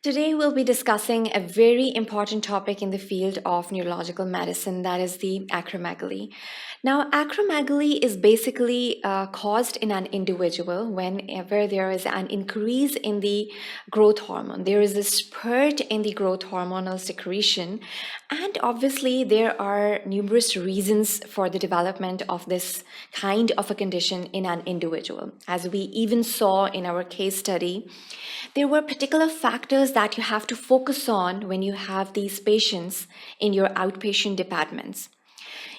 Today, we'll be discussing a very important topic in the field of neurological medicine, that is the acromegaly. Now, acromegaly is basically caused in an individual whenever there is an increase in the growth hormone. There is a spurt in the growth hormonal secretion, and obviously, there are numerous reasons for the development of this kind of a condition in an individual. As we even saw in our case study, there were particular factors that you have to focus on when you have these patients in your outpatient departments.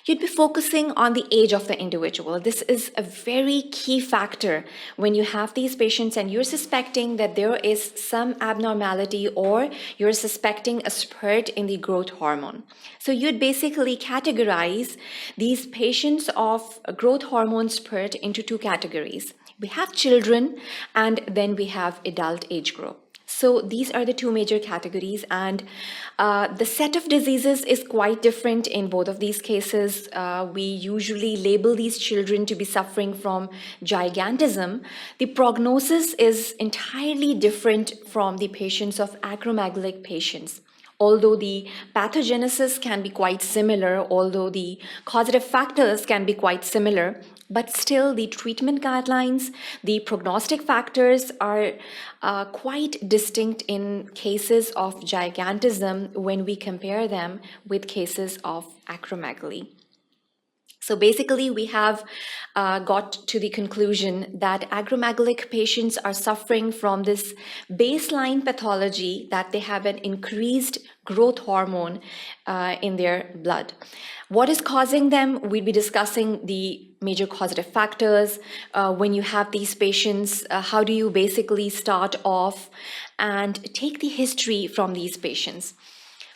You'd be focusing on the age of the individual. This is a very key factor when you have these patients and you're suspecting that there is some abnormality or you're suspecting a spurt in the growth hormone. So you'd basically categorize these patients of growth hormone spurt into two categories. We have children and then we have adult age group. So these are the two major categories, and the set of diseases is quite different in both of these cases. We usually label these children to be suffering from gigantism. The prognosis is entirely different from the patients of acromegalic patients. Although the pathogenesis can be quite similar, although the causative factors can be quite similar, but still the treatment guidelines, the prognostic factors are quite distinct in cases of gigantism when we compare them with cases of acromegaly. So basically, we have got to the conclusion that acromegalic patients are suffering from this baseline pathology that they have an increased growth hormone in their blood. What is causing them? We'll be discussing the major causative factors. When you have these patients, how do you basically start off and take the history from these patients?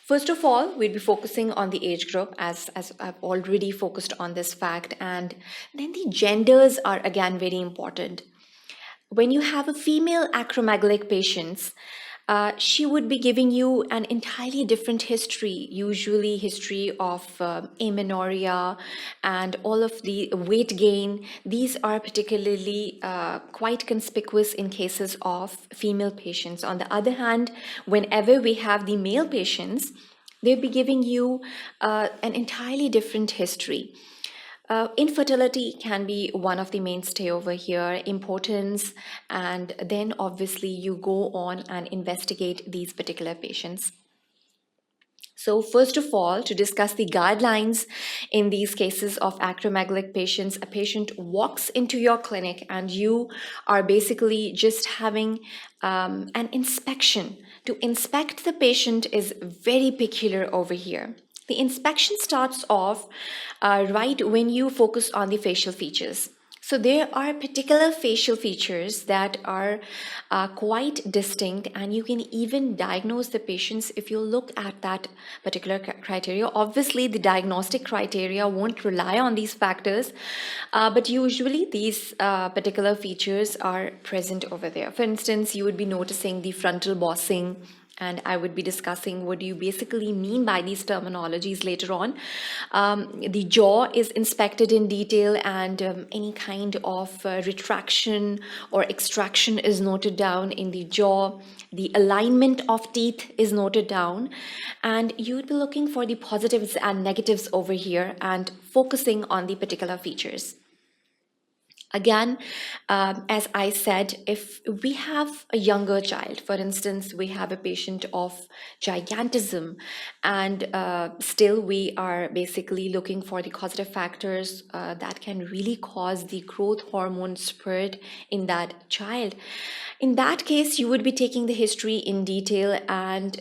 First of all, we'll be focusing on the age group as I've already focused on this fact. And then the genders are again very important. When you have a female acromegalic patient, she would be giving you an entirely different history, usually history of amenorrhea and all of the weight gain. These are particularly quite conspicuous in cases of female patients. On the other hand, whenever we have the male patients, they'll be giving you an entirely different history. Infertility can be one of the mainstay over here, impotence, and then obviously you go on and investigate these particular patients. So first of all, to discuss the guidelines in these cases of acromegalic patients, a patient walks into your clinic and you are basically just having an inspection. To inspect the patient is very peculiar over here. The inspection starts off right when you focus on the facial features. So there are particular facial features that are quite distinct, and you can even diagnose the patients if you look at that particular criteria. Obviously, the diagnostic criteria won't rely on these factors, but usually these particular features are present over there. For instance, you would be noticing the frontal bossing, and I would be discussing what do you basically mean by these terminologies later on. The jaw is inspected in detail, and any kind of retraction or extraction is noted down in the jaw. The alignment of teeth is noted down, and you would be looking for the positives and negatives over here and focusing on the particular features. Again, as I said, if we have a younger child, for instance, we have a patient of gigantism, and still we are basically looking for the causative factors that can really cause the growth hormone spurt in that child. In that case, you would be taking the history in detail and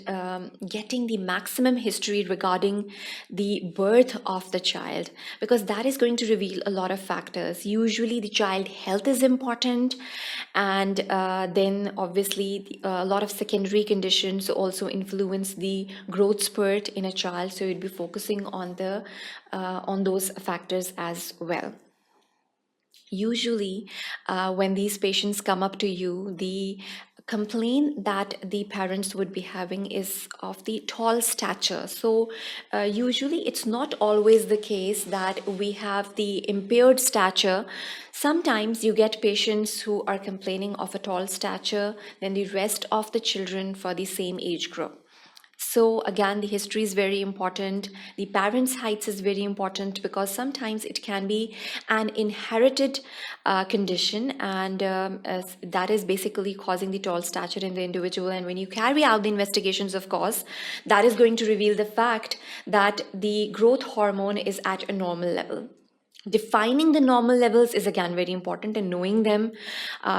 getting the maximum history regarding the birth of the child, because that is going to reveal a lot of factors. Usually the child health is important, and then obviously a lot of secondary conditions also influence the growth spurt in a child, so you'd be focusing on those factors as well. Usually, when these patients come up to you, the complaint that the parents would be having is of the tall stature. So usually it's not always the case that we have the impaired stature. Sometimes you get patients who are complaining of a tall stature than the rest of the children for the same age group. So again, the history is very important. The parents' heights is very important because sometimes it can be an inherited condition, and that is basically causing the tall stature in the individual. And when you carry out the investigations, of course, that is going to reveal the fact that the growth hormone is at a normal level. Defining the normal levels is again very important, and knowing them,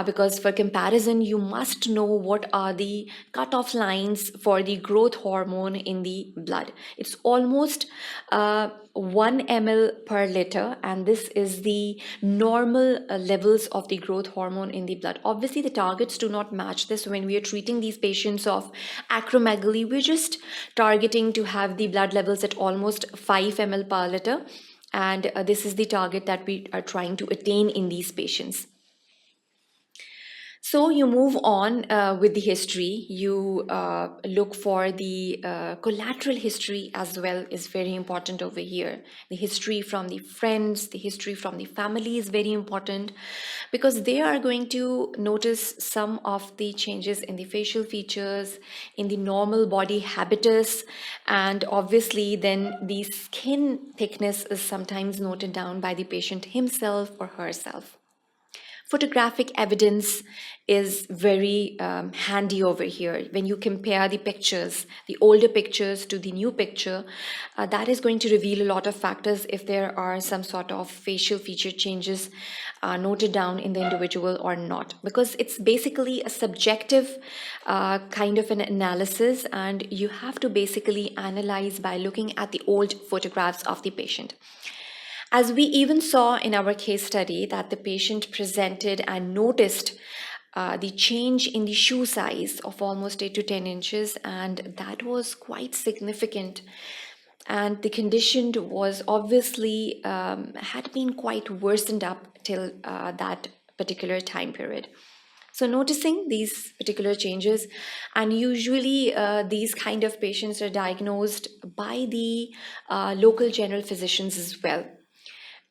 because for comparison you must know what are the cutoff lines for the growth hormone in the blood. It's almost 1 ml per liter, and this is the normal levels of the growth hormone in the blood. Obviously the targets do not match this. When we are treating these patients of acromegaly, we're just targeting to have the blood levels at almost 5 ml per liter, and this is the target that we are trying to attain in these patients. So you move on with the history. You look for the collateral history as well is very important over here. The history from the friends, the history from the family is very important because they are going to notice some of the changes in the facial features, in the normal body habitus, and obviously then the skin thickness is sometimes noted down by the patient himself or herself. Photographic evidence is very handy over here. When you compare the pictures, the older pictures to the new picture, that is going to reveal a lot of factors if there are some sort of facial feature changes noted down in the individual or not. Because it's basically a subjective kind of an analysis, and you have to basically analyze by looking at the old photographs of the patient. As we even saw in our case study that the patient presented and noticed the change in the shoe size of almost 8 to 10 inches, and that was quite significant. And the condition was obviously had been quite worsened up till that particular time period. So noticing these particular changes, and usually these kind of patients are diagnosed by the local general physicians as well.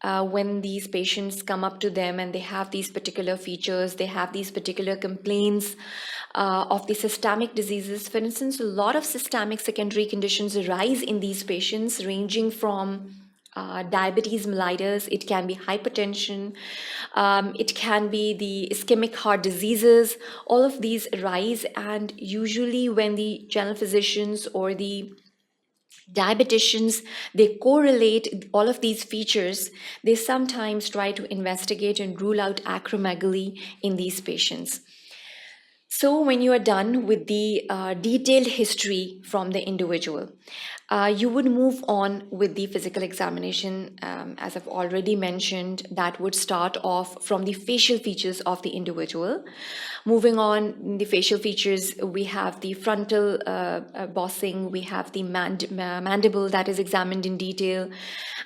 When these patients come up to them and they have these particular features, they have these particular complaints of the systemic diseases. For instance, a lot of systemic secondary conditions arise in these patients, ranging from diabetes mellitus, it can be hypertension, it can be the ischemic heart diseases. All of these arise, and usually when the general physicians or the dietitians, they correlate all of these features, they sometimes try to investigate and rule out acromegaly in these patients. So when you are done with the detailed history from the individual, you would move on with the physical examination. As I've already mentioned, that would start off from the facial features of the individual. Moving on, the facial features, we have the frontal bossing, we have the mandible that is examined in detail,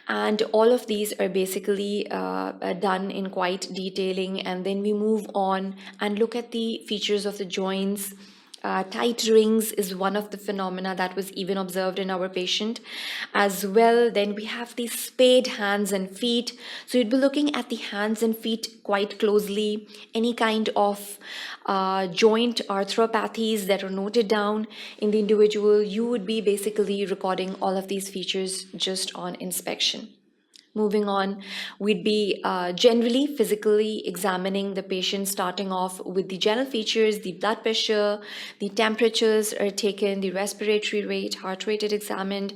and all of these are basically done in quite detailing. And then we move on and look at the features of the joints. Tight rings is one of the phenomena that was even observed in our patient as well. Then we have the spayed hands and feet. So you'd be looking at the hands and feet quite closely. Any kind of joint arthropathies that are noted down in the individual, you would be basically recording all of these features just on inspection. Moving on, we'd be generally physically examining the patient, starting off with the general features, the blood pressure, the temperatures are taken, the respiratory rate, heart rate is examined,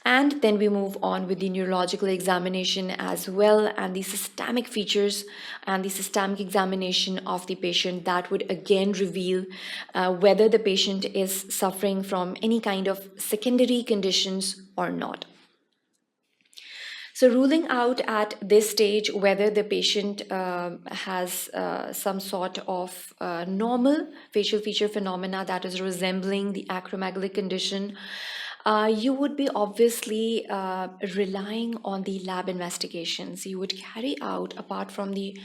and then we move on with the neurological examination as well, and the systemic features and the systemic examination of the patient that would again reveal whether the patient is suffering from any kind of secondary conditions or not. So ruling out at this stage whether the patient has some sort of normal facial feature phenomena that is resembling the acromegaly condition, You would be obviously relying on the lab investigations. You would carry out, apart from the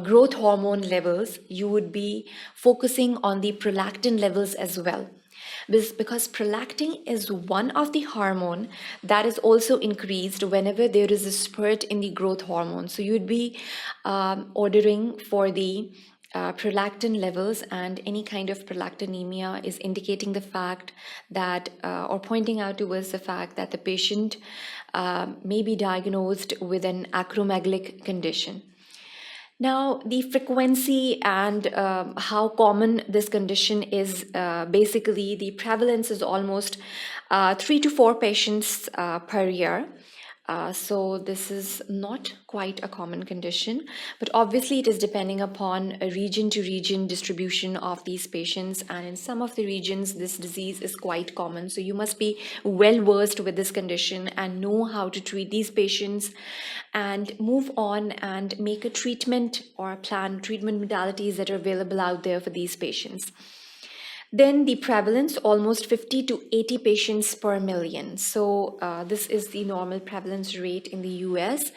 growth hormone levels, you would be focusing on the prolactin levels as well. Because prolactin is one of the hormone that is also increased whenever there is a spurt in the growth hormone. So you'd be ordering for the prolactin levels, and any kind of prolactinemia is indicating the fact that, or pointing out towards the fact that the patient may be diagnosed with an acromegalic condition. Now, the frequency and how common this condition is, basically the prevalence is almost 3 to 4 patients per year. So this is not quite a common condition, but obviously it is depending upon a region to region distribution of these patients, and in some of the regions this disease is quite common. So you must be well versed with this condition and know how to treat these patients and move on and make a treatment or plan treatment modalities that are available out there for these patients. Then the prevalence, almost 50 to 80 patients per million. So this is the normal prevalence rate in the US.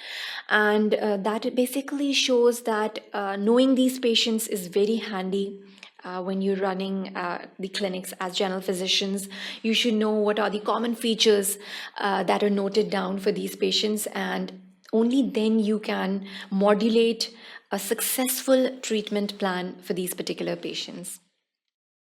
And that basically shows that knowing these patients is very handy. When you're running the clinics as general physicians, you should know what are the common features that are noted down for these patients, and only then you can modulate a successful treatment plan for these particular patients.